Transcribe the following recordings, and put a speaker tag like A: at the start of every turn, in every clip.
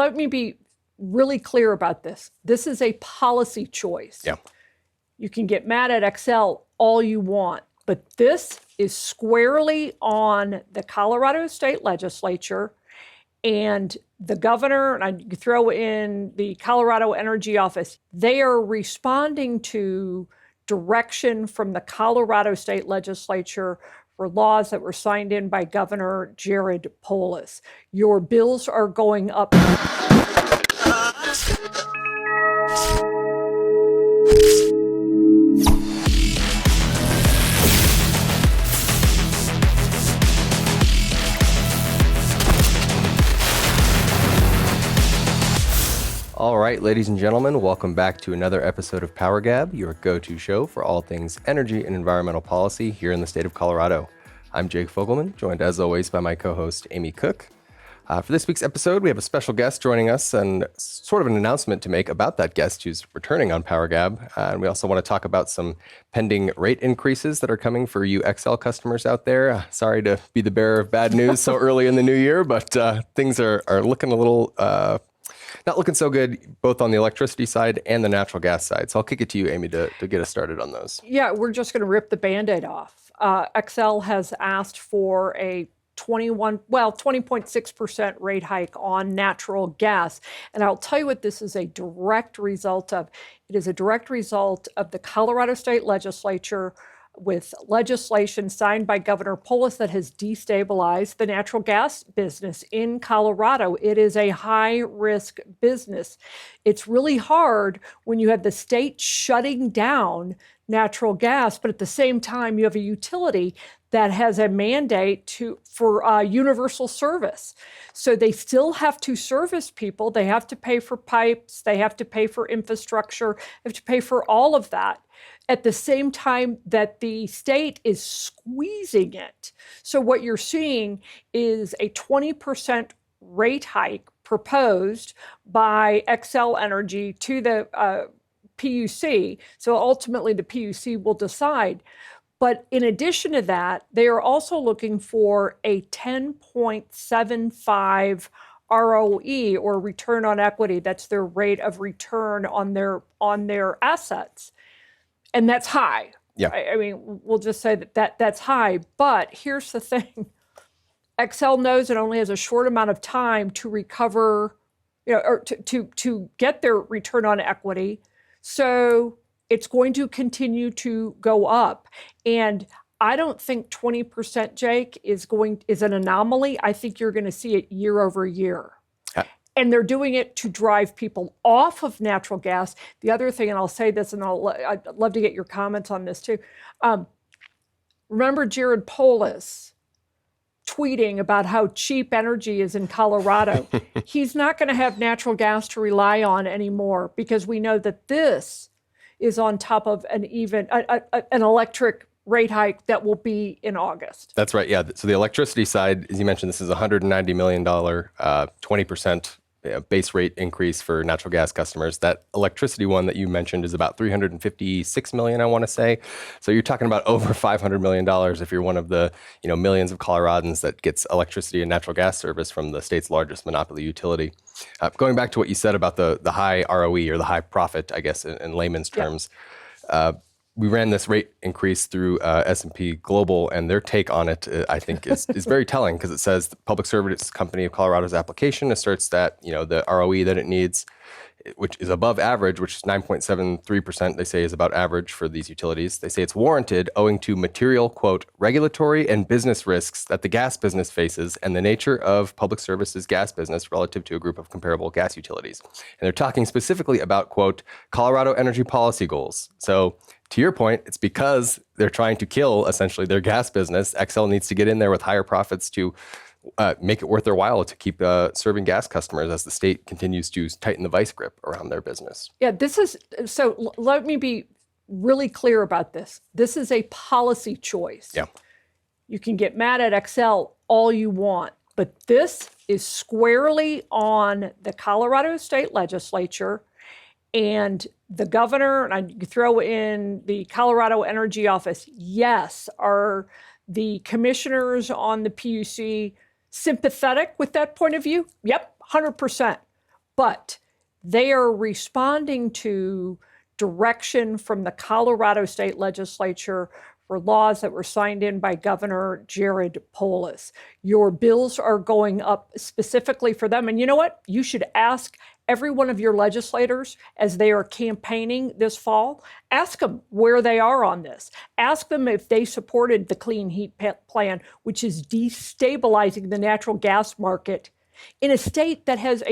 A: Let me be really clear about this. This is a policy choice.
B: Yeah.
A: You can get mad at Xcel all you want, but this is squarely on the Colorado State Legislature and the governor, and I throw in the Colorado Energy office. They are responding to direction from the Colorado State Legislature for laws that were signed in by Governor Jared Polis. Your bills are going up.
B: All right, ladies and gentlemen, welcome back to another episode of PowerGab, your go-to show for all things energy and environmental policy here in the state of Colorado. I'm Jake Fogleman, joined as always by my co-host Amy Cooke. For this week's episode, we have a special guest joining us and sort of an announcement to make about that guest who's returning on PowerGab. And we also want to talk about some pending rate increases that are coming for you Xcel customers out there. Sorry to be the bearer of bad news so early in the new year, but things are looking a little... not looking so good, both on the electricity side and the natural gas side. So I'll kick it to you, Amy, to get us started on those.
A: Yeah, we're just going to rip the Band-Aid off. Xcel has asked for a 20.6% rate hike on natural gas. And I'll tell you what this is a direct result of. It is a direct result of the Colorado State Legislature with legislation signed by Governor Polis that has destabilized the natural gas business in Colorado. It is a high-risk business. It's really hard when you have the state shutting down natural gas, but at the same time, you have a utility that has a mandate for universal service. So they still have to service people. They have to pay for pipes. They have to pay for infrastructure. They have to pay for all of that at the same time that the state is squeezing it. So what you're seeing is a 20% rate hike proposed by Xcel Energy to the PUC. So ultimately the PUC will decide. But in addition to that, they are also looking for a 10.75 ROE, or return on equity. That's their rate of return on their assets. And that's high.
B: Yeah.
A: I mean, we'll just say that's high. But here's the thing. Xcel knows it only has a short amount of time to recover, or to get their return on equity. So it's going to continue to go up. And I don't think 20%, Jake, is an anomaly. I think you're going to see it year over year. And they're doing it to drive people off of natural gas. The other thing, and I'll say this, and I'd love to get your comments on this too. Remember Jared Polis tweeting about how cheap energy is in Colorado. He's not going to have natural gas to rely on anymore, because we know that this is on top of an electric rate hike that will be in August.
B: That's right. Yeah. So the electricity side, as you mentioned, this is a $190 million, 20% base rate increase for natural gas customers. That electricity one that you mentioned is about $356 million, I want to say. So you're talking about over $500 million if you're one of the millions of Coloradans that gets electricity and natural gas service from the state's largest monopoly utility. Going back to what you said about the high ROE, or the high profit, I guess, in layman's terms. Yeah. We ran this rate increase through S&P Global, and their take on it, I think, is very telling, because it says the Public Service Company of Colorado's application asserts that the ROE that it needs, which is above average, which is 9.73%, they say is about average for these utilities. They say it's warranted owing to material, quote, regulatory and business risks that the gas business faces and the nature of public services gas business relative to a group of comparable gas utilities. And they're talking specifically about, quote, Colorado energy policy goals. So to your point, it's because they're trying to kill essentially their gas business. Xcel needs to get in there with higher profits to make it worth their while to keep serving gas customers as the state continues to tighten the vice grip around their business.
A: Yeah, so let me be really clear about this. This is a policy choice.
B: Yeah.
A: You can get mad at Xcel all you want, but this is squarely on the Colorado State Legislature and the governor, and I throw in the Colorado Energy office. Yes, are the commissioners on the PUC sympathetic with that point of view? Yep, 100%. but they are responding to direction from the Colorado State Legislature for laws that were signed in by Governor Jared Polis. Your bills are going up specifically for them. And you know what? You should ask every one of your legislators as they are campaigning this fall, ask them where they are on this. Ask them if they supported the Clean Heat Plan, which is destabilizing the natural gas market in a state that has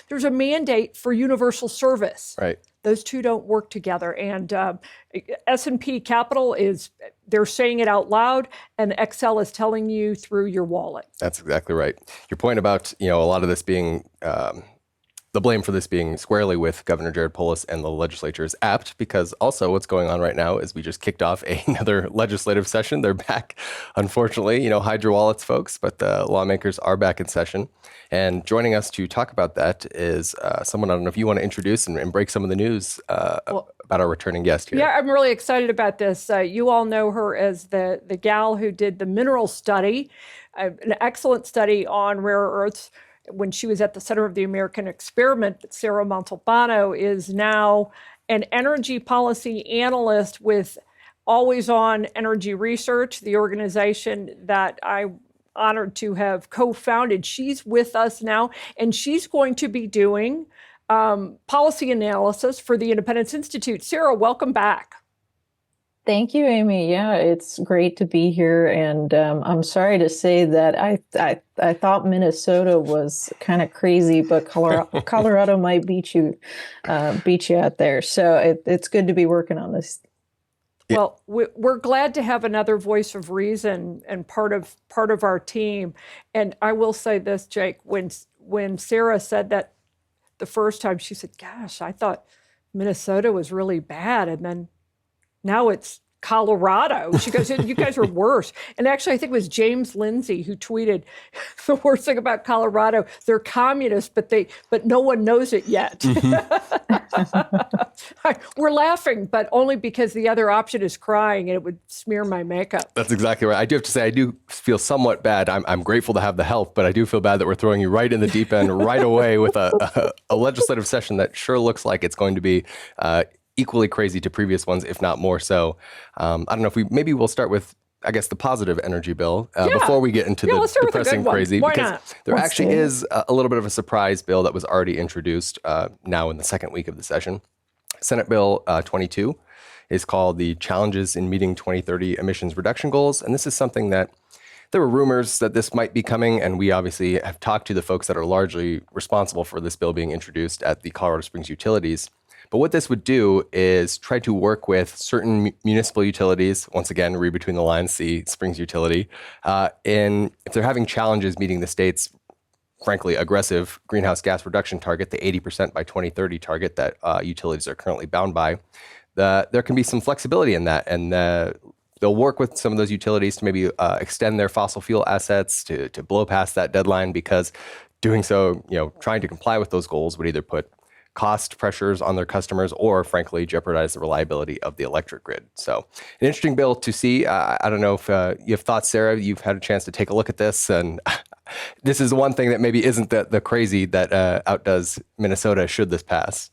A: there's a mandate for universal service.
B: Right.
A: Those two don't work together. And S&P Capital they're saying it out loud, and Xcel is telling you through your wallet.
B: That's exactly right. Your point about, a lot of this being, the blame for this being squarely with Governor Jared Polis and the legislature is apt, because also what's going on right now is we just kicked off another legislative session. They're back, unfortunately, hide your wallets, folks, but the lawmakers are back in session. And joining us to talk about that is someone, I don't know if you want to introduce and break some of the news about our returning guest here.
A: Yeah, I'm really excited about this. You all know her as the gal who did the mineral study, an excellent study on rare earths when she was at the center of the American experiment. But Sarah Montalbano is now an energy policy analyst with Always On Energy Research, the organization that I'm honored to have co-founded. She's with us now, and she's going to be doing policy analysis for the Independence Institute. Sarah, welcome back.
C: Thank you, Amy. Yeah, it's great to be here. And I'm sorry to say that I thought Minnesota was kind of crazy, but Colorado might beat you out there. So it's good to be working on this.
A: Well, we're glad to have another voice of reason and part of our team. And I will say this, Jake, when Sarah said that the first time, she said, gosh, I thought Minnesota was really bad. And then now it's Colorado. She goes, you guys are worse. And actually, I think it was James Lindsay who tweeted, the worst thing about Colorado, they're communist, but no one knows it yet. We're laughing, but only because the other option is crying and it would smear my makeup.
B: That's exactly right. I do have to say, I do feel somewhat bad. I'm grateful to have the help, but I do feel bad that we're throwing you right in the deep end right away with a legislative session that sure looks like it's going to be equally crazy to previous ones, if not more so. I don't know if we'll start with, I guess, the positive energy bill before we get into the depressing crazy.
A: Why
B: because
A: not?
B: There actually is a little bit of a surprise bill that was already introduced now in the second week of the session. Senate Bill 22 is called the Challenges in Meeting 2030 Emissions Reduction Goals. And this is something that there were rumors that this might be coming, and we obviously have talked to the folks that are largely responsible for this bill being introduced at the Colorado Springs Utilities. But what this would do is try to work with certain municipal utilities, once again, read between the lines, see Springs Utility, if they're having challenges meeting the state's, frankly, aggressive greenhouse gas reduction target, the 80% by 2030 target that utilities are currently bound by. There can be some flexibility in that, and they'll work with some of those utilities to maybe extend their fossil fuel assets to blow past that deadline, because doing so, trying to comply with those goals would either put cost pressures on their customers or, frankly, jeopardize the reliability of the electric grid. So an interesting bill to see. I don't know if you have thoughts, Sarah. You've had a chance to take a look at this, and this is one thing that maybe isn't the crazy that outdoes Minnesota should this pass.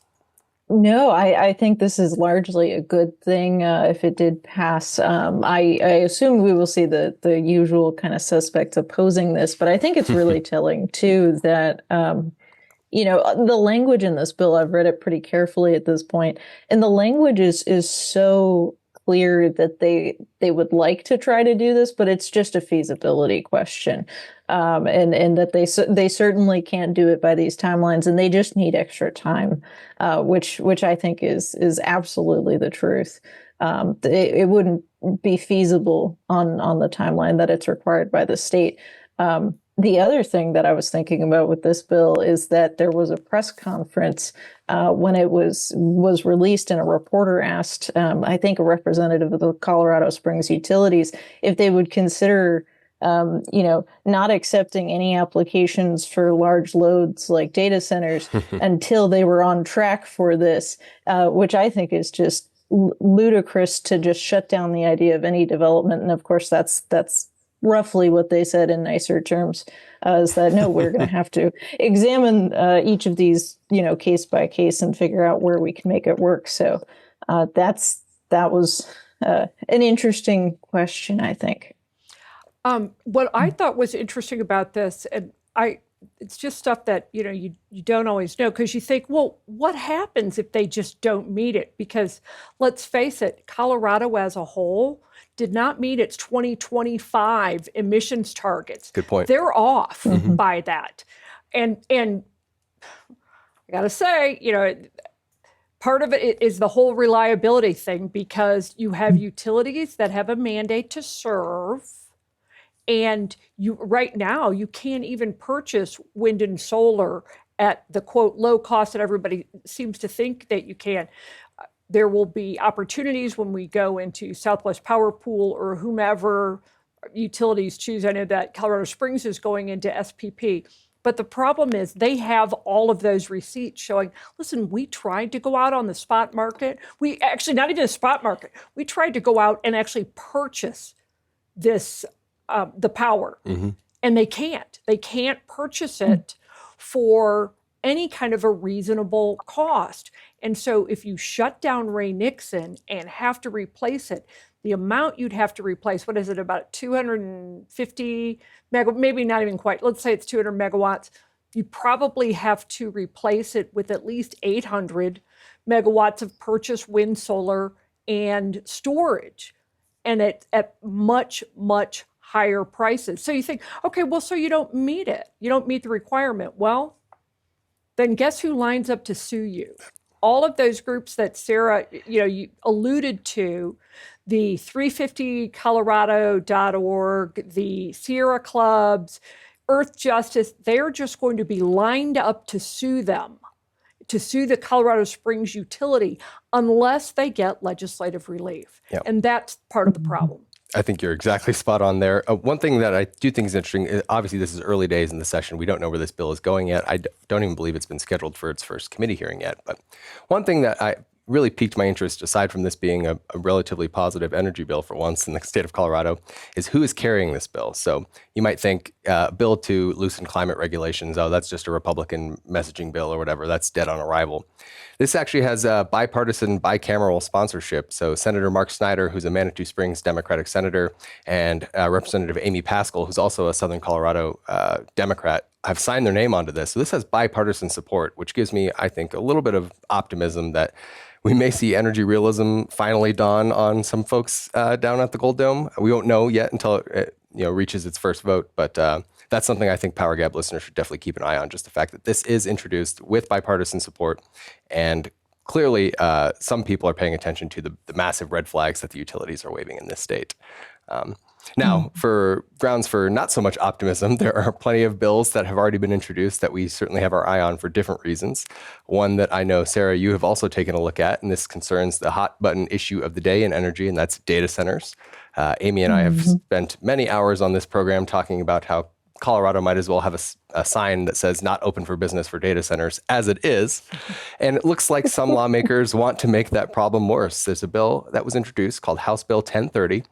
C: No, I think this is largely a good thing if it did pass. I assume we will see the usual kind of suspects opposing this, but I think it's really telling, too, that the language in this bill, I've read it pretty carefully at this point, and the language is so clear that they would like to try to do this, but it's just a feasibility question, and that they certainly can't do it by these timelines, and they just need extra time, which I think is absolutely the truth. It wouldn't be feasible on the timeline that it's required by the state. The other thing that I was thinking about with this bill is that there was a press conference when it was released, and a reporter asked, I think, a representative of the Colorado Springs Utilities if they would consider, not accepting any applications for large loads like data centers until they were on track for this, which I think is just ludicrous to just shut down the idea of any development. And of course, that's roughly what they said in nicer terms, is that no, we're going to have to examine each of these, case by case and figure out where we can make it work. So that was an interesting question, I think.
A: What I thought was interesting about this, and it's just stuff that you don't always know, because you think, well, what happens if they just don't meet it? Because let's face it, Colorado as a whole did not meet its 2025 emissions targets.
B: Good point.
A: They're off by that, and I gotta say, part of it is the whole reliability thing, because you have utilities that have a mandate to serve. And right now, you can't even purchase wind and solar at the quote low cost that everybody seems to think that you can. There will be opportunities when we go into Southwest Power Pool or whomever utilities choose. I know that Colorado Springs is going into SPP. But the problem is they have all of those receipts showing, listen, we tried to go out on the spot market. We actually, not even the spot market. We tried to go out and actually purchase this the power, and they can't. They can't purchase it for any kind of a reasonable cost. And so if you shut down Ray Nixon and have to replace it, the amount you'd have to replace, what is it, about 250 maybe not even quite, let's say it's 200 megawatts, you probably have to replace it with at least 800 megawatts of purchased wind, solar, and storage, and at much, much higher prices. So you think, okay, well, so you don't meet it. You don't meet the requirement. Well, then guess who lines up to sue you? All of those groups that Sarah, you alluded to, the 350colorado.org, the Sierra Clubs, Earth Justice, they're just going to be lined up to sue them, to sue the Colorado Springs utility, unless they get legislative relief.
B: Yep.
A: And that's part of the problem.
B: I think you're exactly spot on there. One thing that I do think is interesting, obviously this is early days in the session. We don't know where this bill is going yet. I don't even believe it's been scheduled for its first committee hearing yet. But one thing that I really piqued my interest, aside from this being a relatively positive energy bill for once in the state of Colorado, is who is carrying this bill. So you might think bill to loosen climate regulations, oh, that's just a Republican messaging bill or whatever, that's dead on arrival. This actually has a bipartisan, bicameral sponsorship. So Senator Mark Snyder, who's a Manitou Springs Democratic senator, and Representative Amy Pascal, who's also a Southern Colorado Democrat, have signed their name onto this. So this has bipartisan support, which gives me, I think, a little bit of optimism that we may see energy realism finally dawn on some folks down at the Gold Dome. We won't know yet until it reaches its first vote, but that's something I think PowerGab listeners should definitely keep an eye on, just the fact that this is introduced with bipartisan support. And clearly, some people are paying attention to the massive red flags that the utilities are waving in this state. Now, for grounds for not so much optimism, there are plenty of bills that have already been introduced that we certainly have our eye on for different reasons. One that I know, Sarah, you have also taken a look at, and this concerns the hot button issue of the day in energy, and that's data centers. Amy and I have spent many hours on this program talking about how Colorado might as well have a sign that says not open for business for data centers, as it is. And it looks like some lawmakers want to make that problem worse. There's a bill that was introduced called House Bill 1030,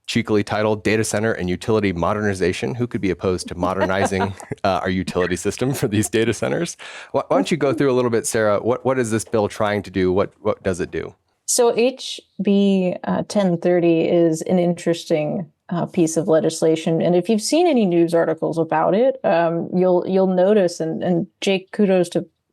B: cheekily titled Data Center and Utility Modernization. Who could be opposed to modernizing our utility system for these data centers? Why don't you go through a little bit, Sarah? What is this bill trying to do? What does it do?
C: So HB 1030 is an interesting piece of legislation. And if you've seen any news articles about it, you'll notice, and Jake, kudos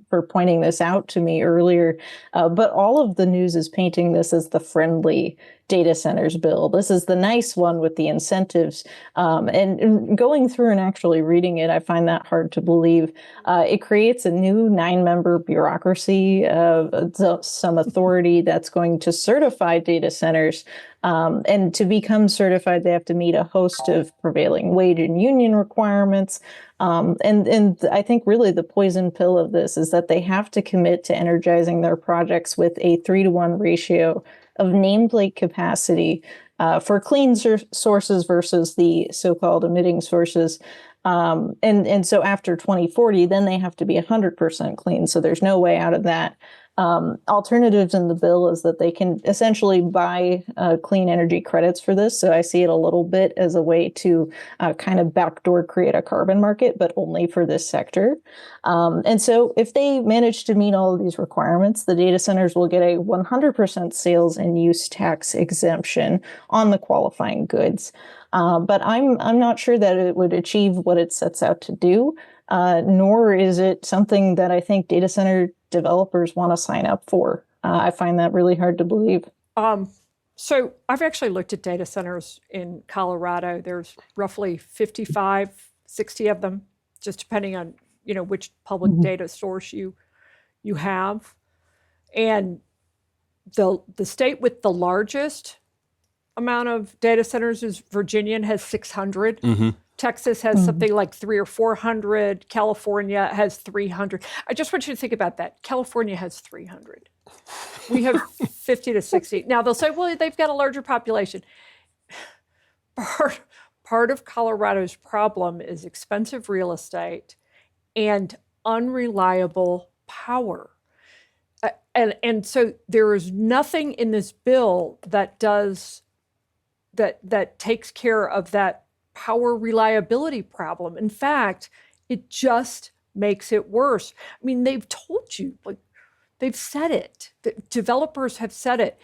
C: for pointing this out to me earlier, but all of the news is painting this as the friendly data centers bill. This is the nice one with the incentives. And going through and actually reading it, I find that hard to believe. It creates a new 9-member bureaucracy, some authority that's going to certify data centers. And to become certified, they have to meet a host of prevailing wage and union requirements. And I think really the poison pill of this is that they have to commit to energizing their projects with a 3-to-1 ratio of nameplate capacity for clean sources versus the so-called emitting sources. And so after 2040, then they have to be 100% clean. So there's no way out of that. Alternatives in the bill is that they can essentially buy clean energy credits for this. So I see it a little bit as a way to kind of backdoor create a carbon market, but only for this sector. And so if they manage to meet all of these requirements, the data centers will get a 100% sales and use tax exemption on the qualifying goods. But I'm not sure that it would achieve what it sets out to do, nor is it something that I think data center developers want to sign up for. I find that really hard to believe.
A: So I've actually looked at data centers in Colorado. There's roughly 55, 60 of them, just depending on which public data source you have. And the state with the largest amount of data centers is Virginia, and has 600. Texas has something like 300 or 400. California has 300. I just want you to think about that. California has 300. We have 50 to 60. Now they'll say, well, they've got a larger population. Part of Colorado's problem is expensive real estate and unreliable power. And so there is nothing in this bill that takes care of that power reliability problem. In fact, it just makes it worse. I mean, they've told you, they've said it. The developers have said it.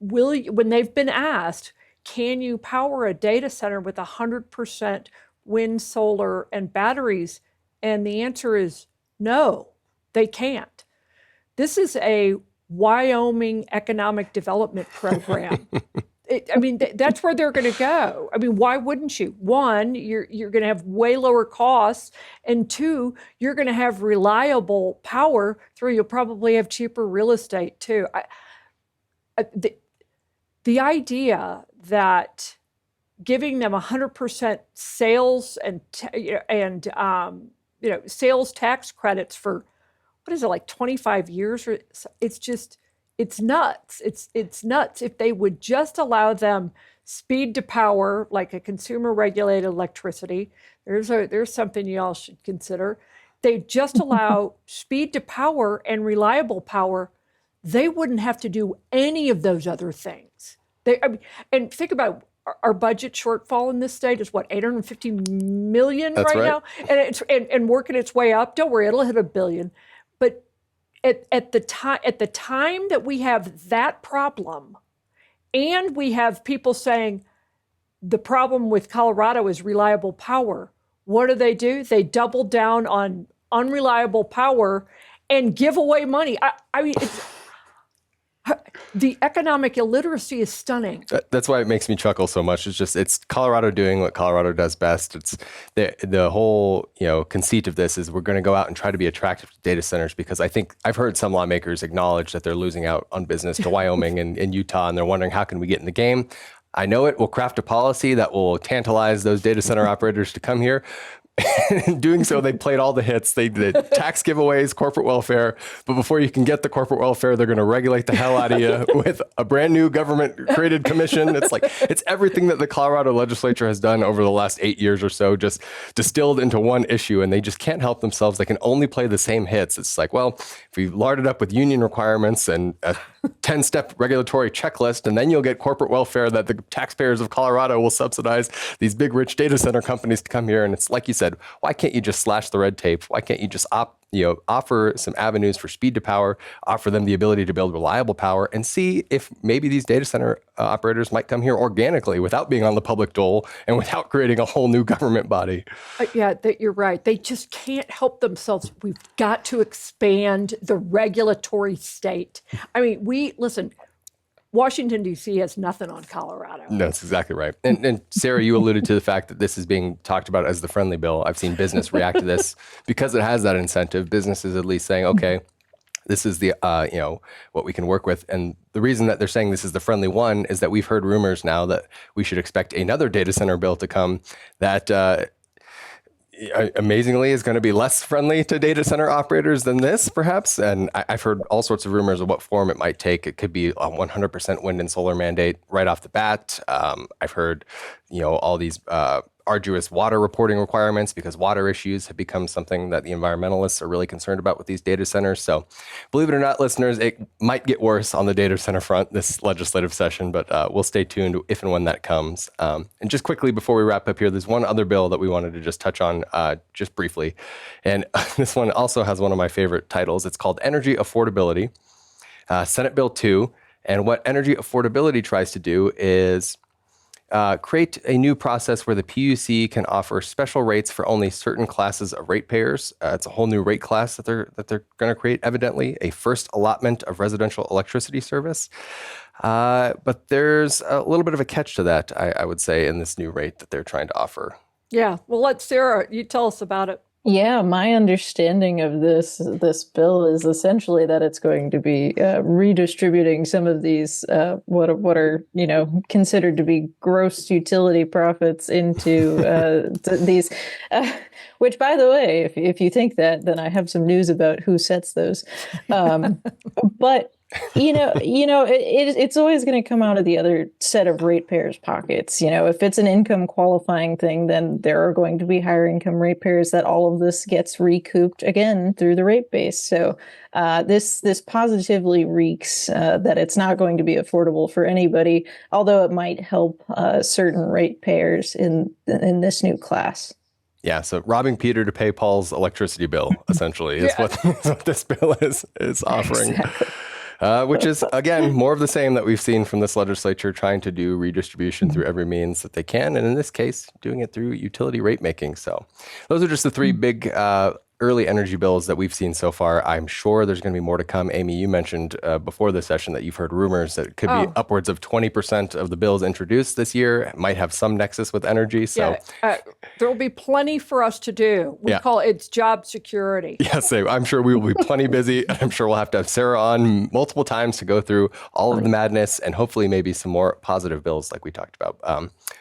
A: When they've been asked, can you power a data center with 100% wind, solar, and batteries? And the answer is no, they can't. This is a Wyoming economic development program. That's where they're going to go. I mean, why wouldn't you? One, you're going to have way lower costs. And two, you're going to have reliable power. Three, you'll probably have cheaper real estate too. The idea that giving them 100% sales and sales tax credits for, what is it, like 25 years? It's nuts. It's nuts. If they would just allow them speed to power, like a consumer regulated electricity, there's something you all should consider. They just allow speed to power and reliable power, they wouldn't have to do any of those other things. And think about our budget shortfall in this state is what, 850 million right now, and working its way up. Don't worry, it'll hit $1 billion. But at the time that we have that problem, and we have people saying the problem with Colorado is reliable power, what do? They double down on unreliable power and give away money. The economic illiteracy is stunning.
B: That's why it makes me chuckle so much. It's Colorado doing what Colorado does best. It's the whole conceit of this is we're going to go out and try to be attractive to data centers, because I think I've heard some lawmakers acknowledge that they're losing out on business to Wyoming and Utah, and they're wondering how can we get in the game. I know it will craft a policy that will tantalize those data center operators to come here. In doing so, they played all the hits. They did tax giveaways, corporate welfare. But before you can get the corporate welfare, they're going to regulate the hell out of you with a brand new government-created commission. It's everything that the Colorado Legislature has done over the last 8 years or so, just distilled into one issue, and they just can't help themselves. They can only play the same hits. It's like, well, if we lard it up with union requirements and a 10-step regulatory checklist, and then you'll get corporate welfare that the taxpayers of Colorado will subsidize these big, rich data center companies to come here. And it's like you said, why can't you just slash the red tape? Why can't you just offer some avenues for speed to power, offer them the ability to build reliable power, and see if maybe these data center operators might come here organically without being on the public dole and without creating a whole new government body.
A: You're right. They just can't help themselves. We've got to expand the regulatory state. I mean, listen, Washington, D.C. has nothing on Colorado.
B: No, that's exactly right. And Sarah, you alluded to the fact that this is being talked about as the friendly bill. I've seen business react to this because it has that incentive. Businesses at least saying, okay, this is the, what we can work with. And the reason that they're saying this is the friendly one is that we've heard rumors now that we should expect another data center bill to come that amazingly is going to be less friendly to data center operators than this, perhaps. And I've heard all sorts of rumors of what form it might take. It could be a 100% wind and solar mandate right off the bat. I've heard, all these arduous water reporting requirements because water issues have become something that the environmentalists are really concerned about with these data centers. So believe it or not, listeners, it might get worse on the data center front this legislative session, but we'll stay tuned if and when that comes. And just quickly before we wrap up here, there's one other bill that we wanted to just touch on just briefly. And this one also has one of my favorite titles. It's called Energy Affordability, Senate Bill 2. And what energy affordability tries to do is create a new process where the PUC can offer special rates for only certain classes of ratepayers. It's a whole new rate class that they're going to create, evidently, a first allotment of residential electricity service. But there's a little bit of a catch to that, I would say, in this new rate that they're trying to offer.
A: Yeah, well, let Sarah, you tell us about it.
C: Yeah, my understanding of this bill is essentially that it's going to be redistributing some of these what are considered to be gross utility profits into these. Which, by the way, if you think that, then I have some news about who sets those. But it's always going to come out of the other set of ratepayers' pockets. If it's an income qualifying thing, then there are going to be higher income ratepayers that all of this gets recouped again through the rate base. So this positively reeks that it's not going to be affordable for anybody, although it might help certain ratepayers in this new class.
B: Yeah, so robbing Peter to pay Paul's electricity bill, essentially, is what this bill is offering.
C: Exactly.
B: Which is, again, more of the same that we've seen from this legislature, trying to do redistribution through every means that they can. And in this case, doing it through utility rate making. So those are just the three big early energy bills that we've seen so far. I'm sure there's going to be more to come. Amy, you mentioned before the session that you've heard rumors that it could be upwards of 20% of the bills introduced this year might have some nexus with energy. So
A: there will be plenty for us to do. We call it job security.
B: Yes, I'm sure we will be plenty busy. And I'm sure we'll have to have Sarah on multiple times to go through all of the madness and hopefully maybe some more positive bills like we talked about.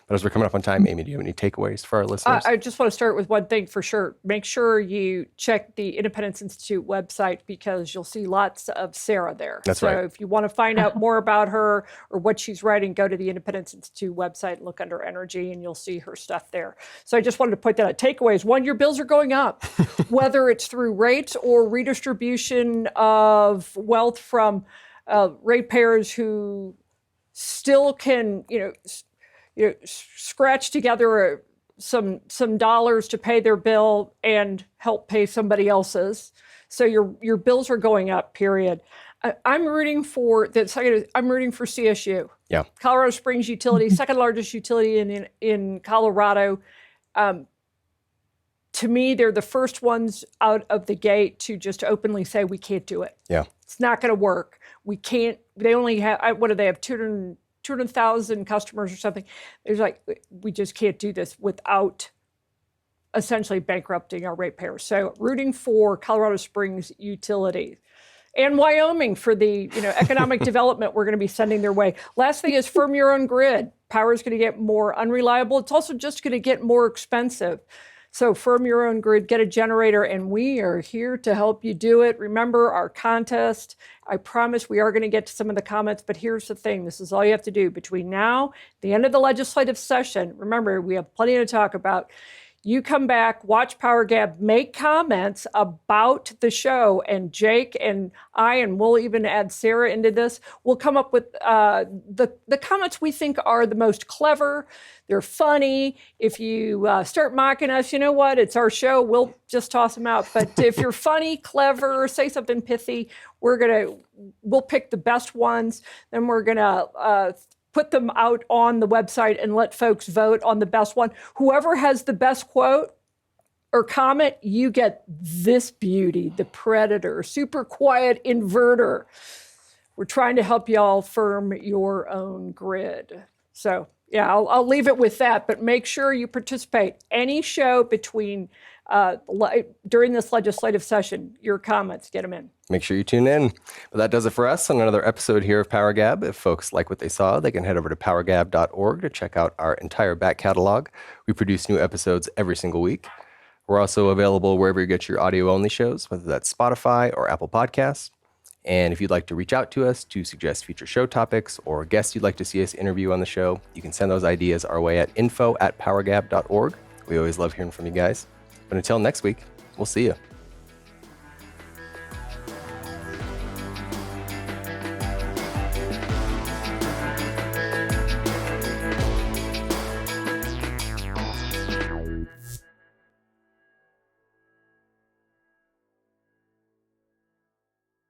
B: But as we're coming up on time, Amy, do you have any takeaways for our listeners?
A: I just want to start with one thing for sure. Make sure you check the Independence Institute website because you'll see lots of Sarah there.
B: That's right.
A: So if you want to find out more about her or what she's writing, go to the Independence Institute website and look under energy and you'll see her stuff there. So I just wanted to point that out. Takeaways. One, your bills are going up, whether it's through rates or redistribution of wealth from ratepayers who still can, scratch together some dollars to pay their bill and help pay somebody else's. So your bills are going up, period. I'm rooting for CSU.
B: Yeah.
A: Colorado Springs Utility, second largest utility in Colorado. To me, they're the first ones out of the gate to just openly say we can't do it.
B: Yeah.
A: It's not going to work. We can't. They only have, what do they have, 200,000 customers or something. There's we just can't do this without essentially bankrupting our ratepayers. So rooting for Colorado Springs Utility and Wyoming for the economic development we're going to be sending their way. Last thing is firm your own grid. Power is going to get more unreliable. It's also just going to get more expensive. So firm your own grid, get a generator, and we are here to help you do it. Remember our contest. I promise we are going to get to some of the comments, but here's the thing. This is all you have to do between now, the end of the legislative session. Remember, we have plenty to talk about. You come back, watch PowerGab, make comments about the show, and Jake and I, and we'll even add Sarah into this, we'll come up with the comments we think are the most clever. They're funny. If you start mocking us, you know what? It's our show. We'll just toss them out. But if you're funny, clever, say something pithy, we'll pick the best ones. Then we're gonna put them out on the website and let folks vote on the best one. Whoever has the best quote or comment, you get this beauty, the Predator, super quiet inverter. We're trying to help y'all firm your own grid. So yeah, I'll leave it with that, but make sure you participate. Any show between during this legislative session, your comments, get them in.
B: Make sure you tune in. But that does it for us on another episode here of PowerGab. If folks like what they saw, they can head over to powergab.org to check out our entire back catalog. We produce new episodes every single week. We're also available wherever you get your audio-only shows, whether that's Spotify or Apple Podcasts. And if you'd like to reach out to us to suggest future show topics or guests you'd like to see us interview on the show, you can send those ideas our way at info@powergab.org. We always love hearing from you guys. But until next week, we'll see you.